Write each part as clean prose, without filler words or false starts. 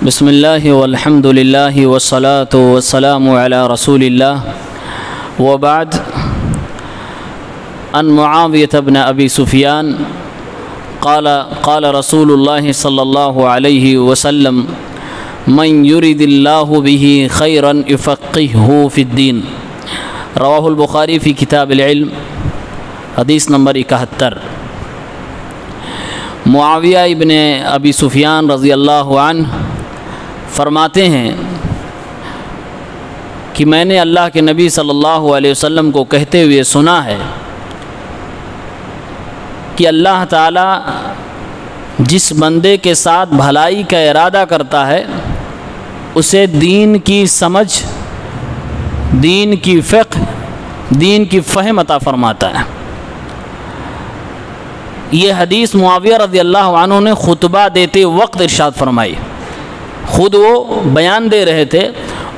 بسم اللہ والحمد للہ والصلاة والسلام علی رسول اللہ وبعد. عن معاویة بن ابی سفیان قال رسول اللہ صلی اللہ علیہ وسلم من یرد اللہ به خیرا یفقہہ فی الدین. رواہ البخاری فی کتاب العلم، حدیث نمبر 71. معاویہ ابن ابی سفیان رضی اللہ عنہ فرماتے ہیں کہ میں نے اللہ کے نبی صلی اللہ علیہ وسلم کو کہتے ہوئے سنا ہے کہ اللہ تعالیٰ جس بندے کے ساتھ بھلائی کا ارادہ کرتا ہے اسے دین کی سمجھ، دین کی فقہ، دین کی فہم عطا فرماتا ہے. یہ حدیث معاویہ رضی اللہ عنہ نے خطبہ دیتے وقت ارشاد فرمائی. خود وہ بیان دے رہے تھے،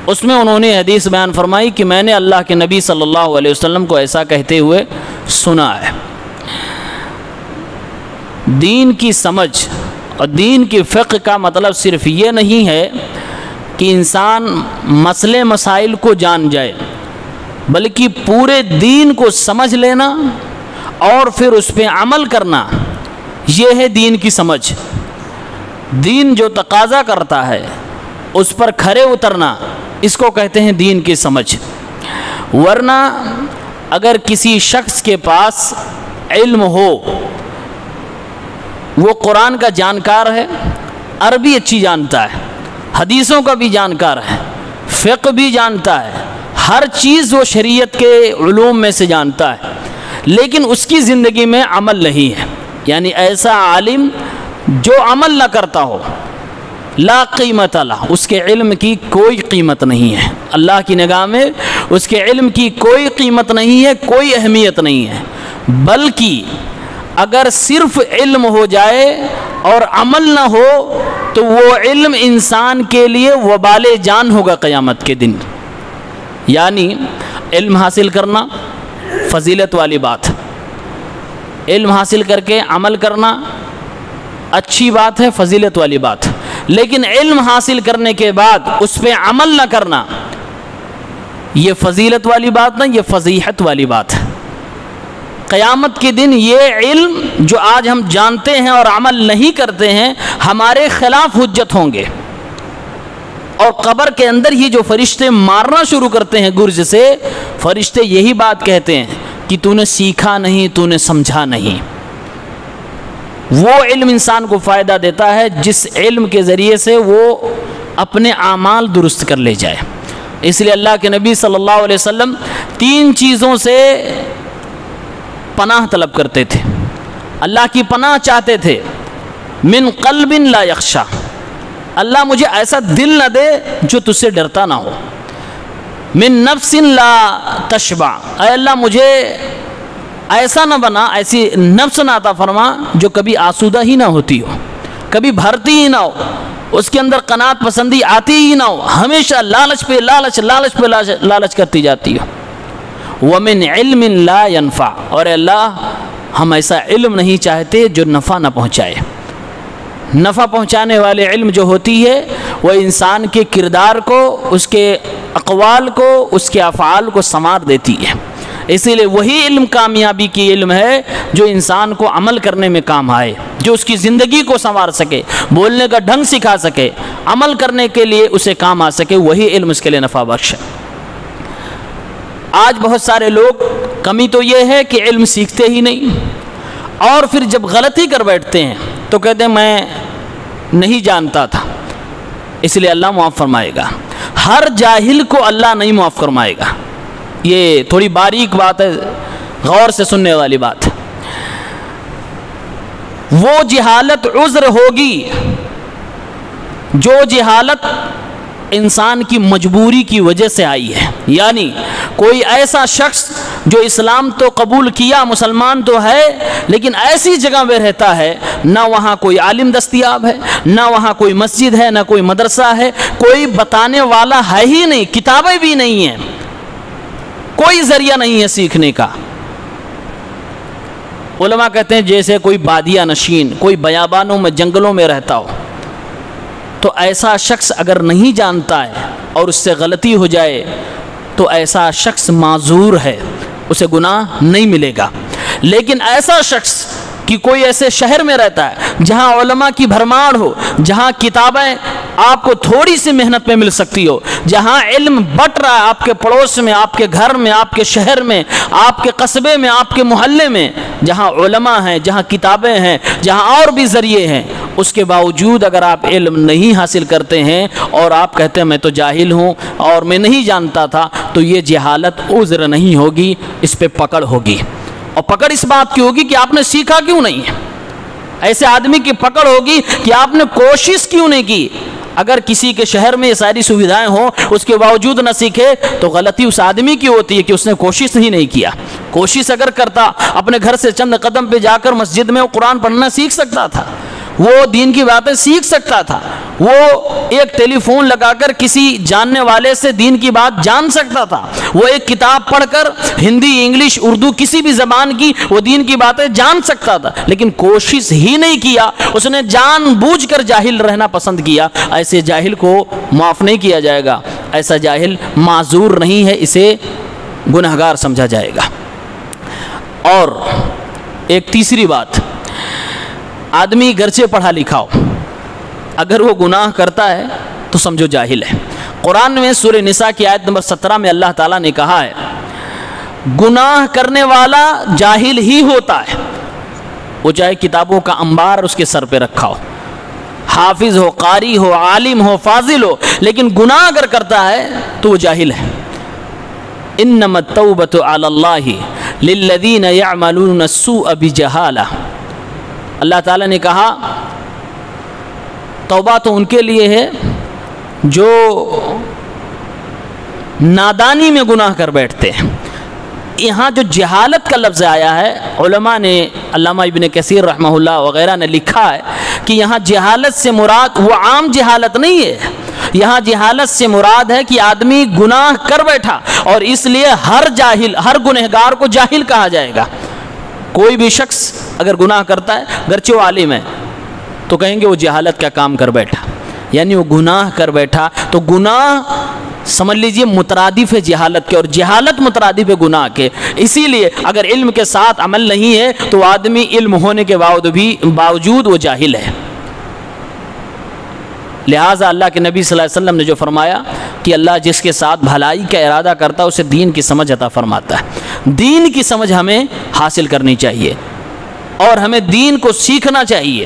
اس میں انہوں نے حدیث بیان فرمائی کہ میں نے اللہ کے نبی صلی اللہ علیہ وسلم کو ایسا کہتے ہوئے سنا ہے. دین کی سمجھ اور دین کی فقہ کا مطلب صرف یہ نہیں ہے کہ انسان مسئلے مسائل کو جان جائے، بلکہ پورے دین کو سمجھ لینا اور پھر اس پہ عمل کرنا، یہ ہے دین کی سمجھ. دین جو تقاضا کرتا ہے اس پر کھرے اترنا، اس کو کہتے ہیں دین کی سمجھ. ورنہ اگر کسی شخص کے پاس علم ہو، وہ قرآن کا جانکار ہے، عربی اچھی جانتا ہے، حدیثوں کا بھی جانکار ہے، فقہ بھی جانتا ہے، ہر چیز وہ شریعت کے علوم میں سے جانتا ہے، لیکن اس کی زندگی میں عمل نہیں ہے. یعنی ایسا عالم جو عمل نہ کرتا ہو، لا قیمت لہ، اس کے علم کی کوئی قیمت نہیں ہے. اللہ کی نگاہ میں اس کے علم کی کوئی قیمت نہیں ہے، کوئی اہمیت نہیں ہے. بلکہ اگر صرف علم ہو جائے اور عمل نہ ہو تو وہ علم انسان کے لیے وبال جان ہوگا قیامت کے دن. یعنی علم حاصل کرنا فضیلت والی بات، علم حاصل کر کے عمل کرنا اچھی بات ہے، فضیلت والی بات. لیکن علم حاصل کرنے کے بعد اس پہ عمل نہ کرنا، یہ فضیلت والی بات نہیں، یہ فضیحت والی بات ہے. قیامت کے دن یہ علم جو آج ہم جانتے ہیں اور عمل نہیں کرتے ہیں، ہمارے خلاف حجت ہوں گے. اور قبر کے اندر ہی جو فرشتے مارنا شروع کرتے ہیں گرز سے، فرشتے یہی بات کہتے ہیں کہ تو نے سیکھا نہیں، تو نے سمجھا نہیں. وہ علم انسان کو فائدہ دیتا ہے جس علم کے ذریعے سے وہ اپنے اعمال درست کر لے جائے. اس لیے اللہ کے نبی صلی اللہ علیہ وسلم 3 چیزوں سے پناہ طلب کرتے تھے، اللہ کی پناہ چاہتے تھے. من قلب لا یخشا، اللہ مجھے ایسا دل نہ دے جو تجھ سے ڈرتا نہ ہو. من نفس لا تشبع، اے اللہ مجھے ایسا نہ بنا، ایسی نفس نہ عطا فرما جو کبھی آسودہ ہی نہ ہوتی ہو، کبھی بھرتی ہی نہ ہو، اس کے اندر قناعت پسندی آتی ہی نہ ہو، ہمیشہ لالچ پہ لالچ، لالچ پہ لالچ کرتی جاتی ہو. ومن علم لا ينفع، اور اللہ ہم ایسا علم نہیں چاہتے جو نفع نہ پہنچائے. نفع پہنچانے والے علم جو ہوتی ہے وہ انسان کے کردار کو، اس کے اقوال کو، اس کے افعال کو سنوار دیتی ہے. اسی لیے وہی علم کامیابی کی علم ہے جو انسان کو عمل کرنے میں کام آئے، جو اس کی زندگی کو سنوار سکے، بولنے کا ڈھنگ سکھا سکے، عمل کرنے کے لیے اسے کام آ سکے، وہی علم اس کے لیے نفع بخش ہے. آج بہت سارے لوگ، کمی تو یہ ہے کہ علم سیکھتے ہی نہیں، اور پھر جب غلطی کر بیٹھتے ہیں تو کہتے ہیں میں نہیں جانتا تھا. اس لیے اللہ معاف فرمائے گا. ہر جاہل کو اللہ نہیں معاف فرمائے گا. یہ تھوڑی باریک بات ہے، غور سے سننے والی بات ہے. وہ جہالت عذر ہوگی جو جہالت انسان کی مجبوری کی وجہ سے آئی ہے. یعنی کوئی ایسا شخص جو اسلام تو قبول کیا، مسلمان تو ہے، لیکن ایسی جگہ میں رہتا ہے نہ وہاں کوئی عالم دستیاب ہے، نہ وہاں کوئی مسجد ہے، نہ کوئی مدرسہ ہے، کوئی بتانے والا ہے ہی نہیں، کتابیں بھی نہیں ہیں، کوئی ذریعہ نہیں ہے سیکھنے کا. علماء کہتے ہیں جیسے کوئی بادیہ نشین، کوئی بیابانوں میں، جنگلوں میں رہتا ہو، تو تو ایسا شخص اگر نہیں جانتا ہے اور اس سے غلطی ہو جائے تو ایسا شخص معذور ہے، اسے گناہ نہیں ملے گا۔ لیکن ایسا شخص کہ کوئی ایسے شہر میں رہتا ہے جہاں علماء کی بھرمار ہو، جہاں کتابیں آپ کو تھوڑی سی محنت میں مل سکتی ہو، جہاں علم بٹ رہا ہے آپ کے پڑوس میں، آپ کے گھر میں، آپ کے شہر میں، آپ کے قصبے میں، آپ کے محلے میں، جہاں علماء ہیں، جہاں کتابیں ہیں، جہاں اور بھی ذریعے ہیں، اس کے باوجود اگر آپ علم نہیں حاصل کرتے ہیں اور آپ کہتے ہیں میں تو جاہل ہوں اور میں نہیں جانتا تھا، تو یہ جہالت عذر نہیں ہوگی، اس پہ پکڑ ہوگی۔ اور پکڑ اس بات کی ہوگی کہ آپ نے سیکھا کیوں نہیں ہے۔ ایسے آدمی کی پکڑ ہوگی کہ آپ نے کوشش کیوں نہیں کی۔ اگر کسی کے شہر میں یہ ساری سویدھائیں ہوں اس کے باوجود نہ سیکھے تو غلطی اس آدمی کی ہوتی ہے کہ اس نے کوشش ہی نہیں کیا۔ کوشش اگر کرتا، اپنے گھر سے چند قدم پہ جا کر مسجد میں وہ قرآن پڑھنا سیکھ سکتا تھا، وہ دین کی باتیں سیکھ سکتا تھا، وہ ایک ٹیلی فون لگا کر کسی جاننے والے سے دین کی بات جان سکتا تھا، وہ ایک کتاب پڑھ کر ہندی، انگلش، اردو کسی بھی زبان کی وہ دین کی باتیں جان سکتا تھا، لیکن کوشش ہی نہیں کیا، اس نے جان بوجھ کر جاہل رہنا پسند کیا۔ ایسے جاہل کو معاف نہیں کیا جائے گا، ایسا جاہل معذور نہیں ہے، اسے گنہگار سمجھا جائے گا۔ اور ایک تیسری بات، آدمی گرچہ پڑھا لکھا ہو، اگر وہ گناہ کرتا ہے تو سمجھو جاہل ہے۔ قرآن میں سورہ نساء کی آیت نمبر 17 میں اللہ تعالیٰ نے کہا ہے گناہ کرنے والا جاہل ہی ہوتا ہے، وہ چاہے کتابوں کا انبار اس کے سر پہ رکھا ہو، حافظ ہو، قاری ہو، عالم ہو، فاضل ہو، لیکن گناہ اگر کرتا ہے تو وہ جاہل ہے۔ انما التوبۃ علی اللہ للذین یعملون السوء بجہالہ، اللہ تعالیٰ نے کہا توبہ تو ان کے لیے ہے جو نادانی میں گناہ کر بیٹھتے ہیں۔ یہاں جو جہالت کا لفظ آیا ہے، علماء نے، علامہ ابن کثیر رحمہ اللہ وغیرہ نے لکھا ہے کہ یہاں جہالت سے مراد وہ عام جہالت نہیں ہے، یہاں جہالت سے مراد ہے کہ آدمی گناہ کر بیٹھا اور اس لیے ہر جاہل، ہر گنہگار کو جاہل کہا جائے گا۔ کوئی بھی شخص اگر گناہ کرتا ہے گرچہ وہ عالم ہے تو کہیں گے وہ جہالت کا کام کر بیٹھا، یعنی وہ گناہ کر بیٹھا، تو گناہ سمجھ لیجئے مترادف ہے جہالت کے، اور جہالت مترادف ہے گناہ کے۔ اسی لیے اگر علم کے ساتھ عمل نہیں ہے تو آدمی علم ہونے کے باوجود وہ جاہل ہے۔ لہٰذا اللہ کے نبی صلی اللہ علیہ وسلم نے جو فرمایا کہ اللہ جس کے ساتھ بھلائی کا ارادہ کرتا ہے اسے دین کی سمجھ عطا فرماتا ہے۔ دین کی سمجھ ہمیں حاصل کرنی چاہیے اور ہمیں دین کو سیکھنا چاہیے،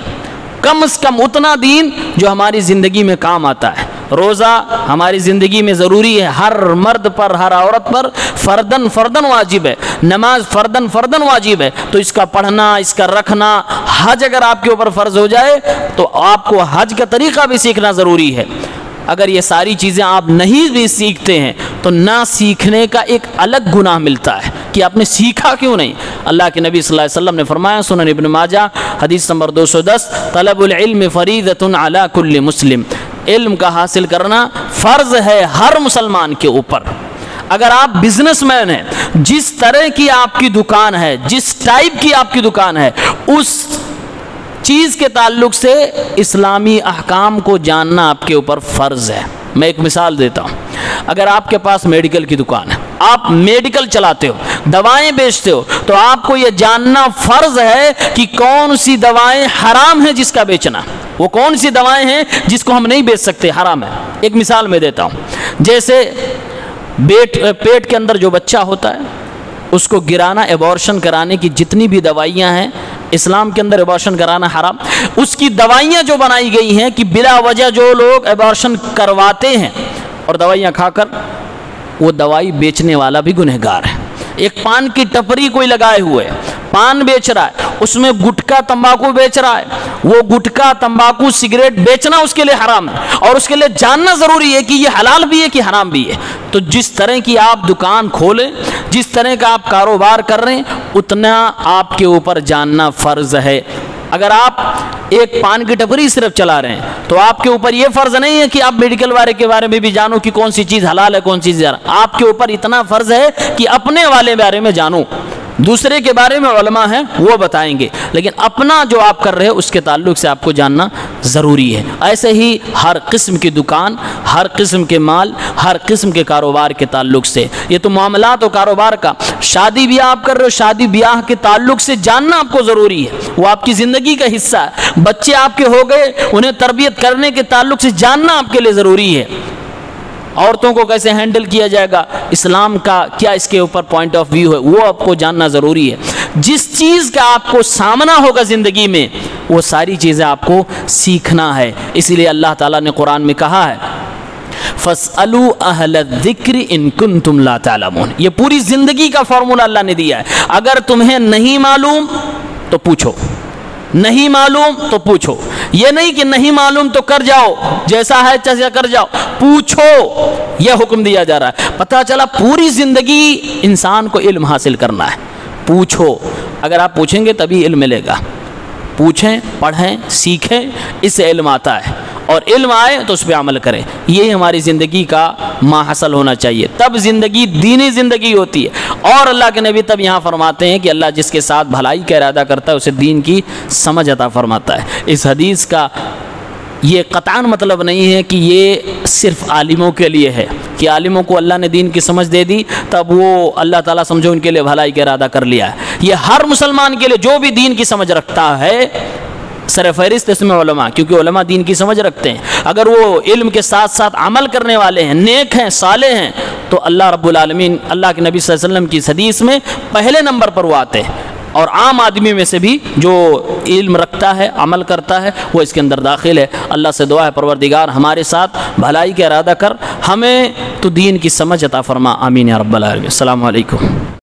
کم از کم اتنا دین جو ہماری زندگی میں کام آتا ہے۔ روزہ ہماری زندگی میں ضروری ہے، ہر مرد پر، ہر عورت پر فردن فردن واجب ہے، نماز فردن فردن واجب ہے، تو اس کا پڑھنا، اس کا رکھنا، حج اگر آپ کے اوپر فرض ہو جائے تو آپ کو حج کا طریقہ بھی سیکھنا ضروری ہے۔ اگر یہ ساری چیزیں آپ نہیں بھی سیکھتے ہیں تو نہ سیکھنے کا ایک الگ گناہ ملتا ہے کہ آپ نے سیکھا کیوں نہیں۔ اللہ کے نبی صلی اللہ علیہ وسلم نے فرمایا، سنن ابن ماجہ حدیث نمبر 210، طلب العلم فریضۃ علی کل مسلم، علم کا حاصل کرنا فرض ہے ہر مسلمان کے اوپر۔ اگر آپ بزنس مین ہیں، جس طرح کی آپ کی دکان ہے، جس ٹائپ کی آپ کی دکان ہے، اس چیز کے تعلق سے اسلامی احکام کو جاننا آپ کے اوپر فرض ہے۔ میں ایک مثال دیتا ہوں، اگر آپ کے پاس میڈیکل کی دکان ہے، آپ میڈیکل چلاتے ہو، دوائیں بیچتے ہو، تو آپ کو یہ جاننا فرض ہے کہ کون سی دوائیں حرام ہیں جس کا بیچنا، وہ کون سی دوائیں ہیں جس کو ہم نہیں بیچ سکتے، حرام ہے۔ ایک مثال میں دیتا ہوں، جیسے پیٹ کے اندر جو بچہ ہوتا ہے اس کو گرانا، ایبورشن کرانے کی جتنی بھی دوائیاں ہیں، اسلام کے اندر ایبورشن کرانا حرام۔ اس کی دوائیاں جو بنائی گئی ہیں کہ بلا وجہ جو لوگ ایبورشن کرواتے ہیں اور دوائیاں کھا کر، وہ دوائی بیچنے والا بھی گنہگار ہے۔ ایک پان کی ٹپری کوئی لگائے ہوئے پان بیچ رہا ہے، اس میں گٹکا تمباکو بیچ رہا ہے، وہ گٹکا تمباکو سگریٹ بیچنا اس کے لیے حرام ہے، اور اس کے لیے جاننا ضروری ہے کہ یہ حلال بھی ہے کہ حرام بھی ہے۔ تو جس طرح کی آپ دکان کھولیں، جس طرح کا آپ کاروبار کر رہے ہیں، اتنا آپ کے اوپر جاننا فرض ہے۔ اگر آپ ایک پان کی ٹپری صرف چلا رہے ہیں تو آپ کے اوپر یہ فرض نہیں ہے کہ آپ میڈیکل والے کے بارے میں بھی جانو کہ کون سی چیز حلال ہے، کون سی چیز حرام۔ آپ کے اوپر اتنا فرض ہے کہ اپنے والے بارے میں جانو۔ دوسرے کے بارے میں علماء ہیں وہ بتائیں گے، لیکن اپنا جو آپ کر رہے ہیں اس کے تعلق سے آپ کو جاننا ضروری ہے۔ ایسے ہی ہر قسم کی دکان، ہر قسم کے مال، ہر قسم کے کاروبار کے تعلق سے، یہ تو معاملات و کاروبار کا، شادی بیاہ آپ کر رہے ہو، شادی بیاہ کے تعلق سے جاننا آپ کو ضروری ہے، وہ آپ کی زندگی کا حصہ ہے۔ بچے آپ کے ہو گئے، انہیں تربیت کرنے کے تعلق سے جاننا آپ کے لیے ضروری ہے۔ عورتوں کو کیسے ہینڈل کیا جائے گا، اسلام کا کیا اس کے اوپر پوائنٹ آف ویو ہے، وہ آپ کو جاننا ضروری ہے۔ جس چیز کا آپ کو سامنا ہوگا زندگی میں، وہ ساری چیزیں آپ کو سیکھنا ہے۔ اسی لیے اللہ تعالیٰ نے قرآن میں کہا ہے فَاسْأَلُوا أَهْلَ الذِّكْرِ إِن كُنتُمْ لَا تَعْلَمُونَ، یہ پوری زندگی کا فارمولہ اللہ نے دیا ہے۔ اگر تمہیں نہیں معلوم تو پوچھو، نہیں معلوم تو پوچھو، یہ نہیں کہ نہیں معلوم تو کر جاؤ، جیسا ہے جیسا کر جاؤ، پوچھو، یہ حکم دیا جا رہا ہے۔ پتہ چلا پوری زندگی انسان کو علم حاصل کرنا ہے، پوچھو، اگر آپ پوچھیں گے تبھی علم ملے گا۔ پوچھیں، پڑھیں، سیکھیں، اس سے علم آتا ہے، اور علم آئے تو اس پہ عمل کریں۔ یہ ہماری زندگی کا ماحصل ہونا چاہیے، تب زندگی دینی زندگی ہوتی ہے۔ اور اللہ کے نبی تب یہاں فرماتے ہیں کہ اللہ جس کے ساتھ بھلائی کا ارادہ کرتا ہے اسے دین کی سمجھ عطا فرماتا ہے۔ اس حدیث کا یہ قطعاً مطلب نہیں ہے کہ یہ صرف عالموں کے لیے ہے، کہ عالموں کو اللہ نے دین کی سمجھ دے دی تب وہ اللہ تعالیٰ سمجھو ان کے لیے بھلائی کا ارادہ کر لیا ہے۔ یہ ہر مسلمان کے لیے جو بھی دین کی سمجھ رکھتا ہے، سر فہرست اس میں علماء، کیونکہ علماء دین کی سمجھ رکھتے ہیں۔ اگر وہ علم کے ساتھ ساتھ عمل کرنے والے ہیں، نیک ہیں، صالح ہیں، تو اللہ رب العالمین، اللہ کے نبی صلی اللہ علیہ وسلم کی حدیث میں پہلے نمبر پر وہ آتے ہیں۔ اور عام آدمی میں سے بھی جو علم رکھتا ہے، عمل کرتا ہے، وہ اس کے اندر داخل ہے۔ اللہ سے دعا ہے پروردگار ہمارے ساتھ بھلائی کا ارادہ کر، ہمیں تو دین کی سمجھ عطا فرما، آمین یا رب العالمین۔ السلام علیکم۔